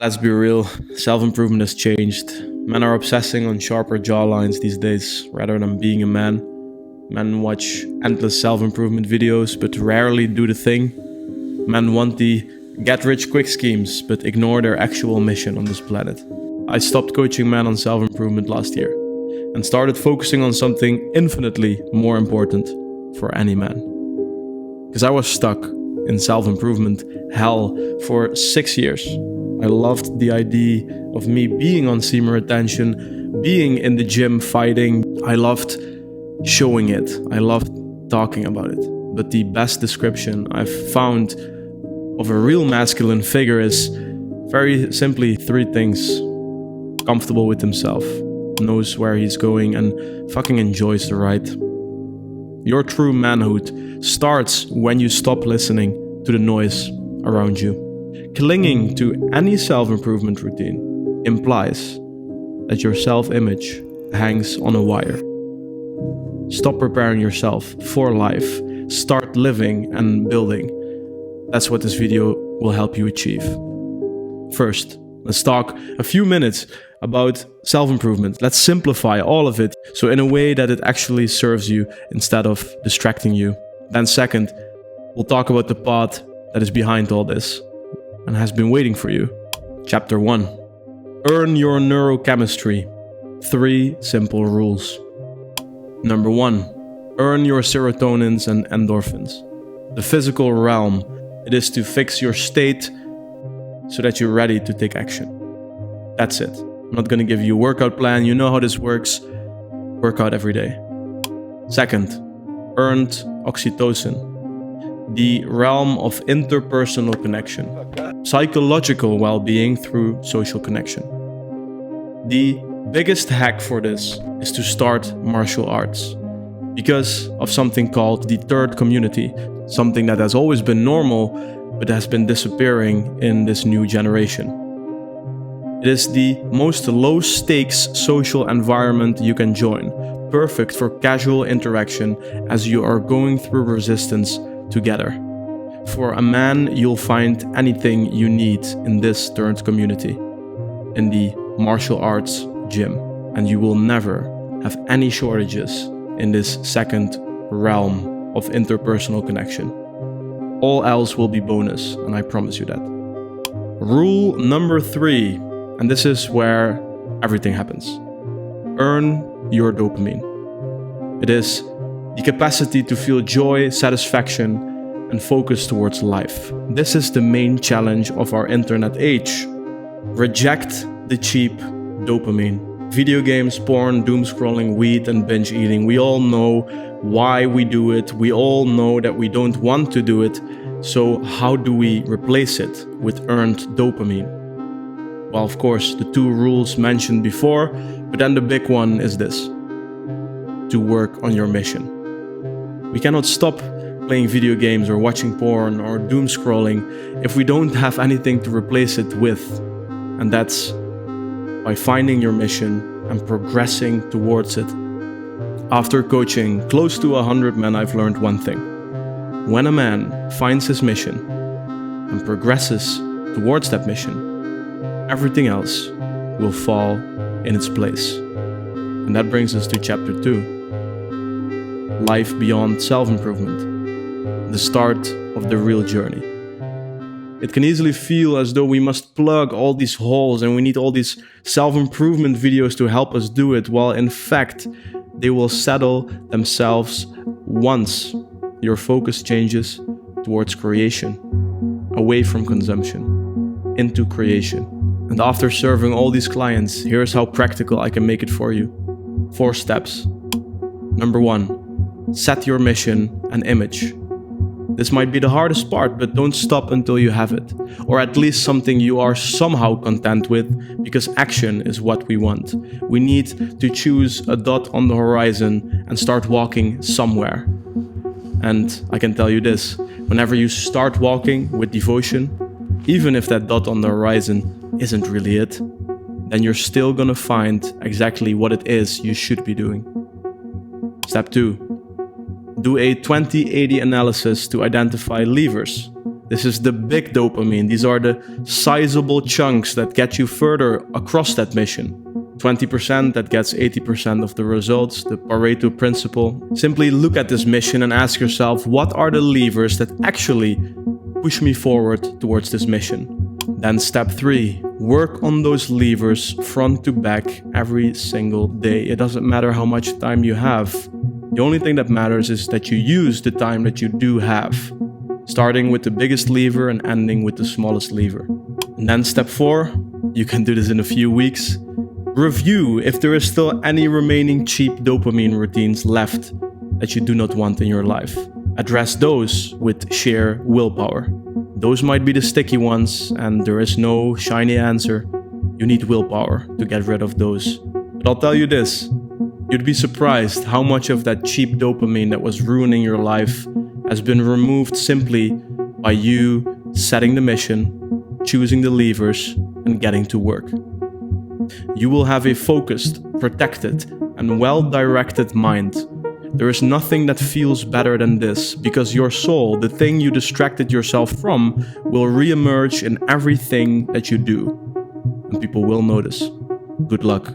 Let's be real, self-improvement has changed. Men are obsessing on sharper jawlines these days rather than being a man. Men watch endless self-improvement videos but rarely do the thing. Men want the get-rich-quick schemes but ignore their actual mission on this planet. I stopped coaching men on self-improvement last year and started focusing on something infinitely more important for any man. Because I was stuck in self-improvement hell for 6 years. I loved the idea of me being on semen retention, being in the gym fighting. I loved showing it. I loved talking about it. But the best description I've found of a real masculine figure is very simply 3 things. Comfortable with himself, knows where he's going, and fucking enjoys the ride. Your true manhood starts when you stop listening to the noise around you. Clinging to any self-improvement routine implies that your self-image hangs on a wire. Stop preparing yourself for life. Start living and building. That's what this video will help you achieve. First, let's talk a few minutes about self-improvement. Let's simplify all of it, so in a way that it actually serves you instead of distracting you. Then second, we'll talk about the path that is behind all this and has been waiting for you. Chapter 1. Earn your neurochemistry. 3 simple rules. Number 1. Earn your serotonins and endorphins. The physical realm. It is to fix your state so that you're ready to take action. That's it. I'm not going to give you a workout plan. You know how this works. Work out every day. Second, earned oxytocin. The realm of interpersonal connection. Psychological well-being through social connection. The biggest hack for this is to start martial arts. Because of something called the third community. Something that has always been normal, but has been disappearing in this new generation. It is the most low-stakes social environment you can join, perfect for casual interaction as you are going through resistance together. For a man, you'll find anything you need in this third community, in the martial arts gym, and you will never have any shortages in this second realm of interpersonal connection. All else will be bonus, and I promise you that. Rule number 3, and this is where everything happens. Earn your dopamine. It is the capacity to feel joy, satisfaction, and focus towards life. This is the main challenge of our internet age. Reject the cheap dopamine. Video games, porn, doom scrolling, weed, and binge eating. We all know why we do it. We all know that we don't want to do it. So how do we replace it with earned dopamine? Well, of course, the 2 rules mentioned before, but then the big one is this: to work on your mission. We cannot stop playing video games or watching porn or doom scrolling if we don't have anything to replace it with. And that's by finding your mission and progressing towards it. After coaching close to 100 men, I've learned one thing. When a man finds his mission and progresses towards that mission, everything else will fall in its place. And that brings us to chapter 2. Life beyond self-improvement. The start of the real journey. It can easily feel as though we must plug all these holes and we need all these self-improvement videos to help us do it, while in fact, they will settle themselves once your focus changes towards creation, away from consumption, into creation. And after serving all these clients, here's how practical I can make it for you. 4 steps. Number 1, set your mission and image. This might be the hardest part, but don't stop until you have it. Or at least something you are somehow content with, because action is what we want. We need to choose a dot on the horizon and start walking somewhere. And I can tell you this, whenever you start walking with devotion, even if that dot on the horizon isn't really it, then you're still gonna find exactly what it is you should be doing. Step 2. Do a 20-80 analysis to identify levers This is the big dopamine. These are the sizable chunks that get you further across that mission. 20% that gets 80% of the results, the Pareto principle. Simply look at this mission and ask yourself, what are the levers that actually push me forward towards this mission? Then step 3, work on those levers front to back every single day. It doesn't matter how much time you have. The only thing that matters is that you use the time that you do have, starting with the biggest lever and ending with the smallest lever. And then step 4, you can do this in a few weeks. Review if there is still any remaining cheap dopamine routines left that you do not want in your life. Address those with sheer willpower. Those might be the sticky ones, and there is no shiny answer. You need willpower to get rid of those. But I'll tell you this, you'd be surprised how much of that cheap dopamine that was ruining your life has been removed simply by you setting the mission, choosing the levers, and getting to work. You will have a focused, protected, and well-directed mind. There is nothing that feels better than this, because your soul, the thing you distracted yourself from, will re-emerge in everything that you do. And people will notice. Good luck.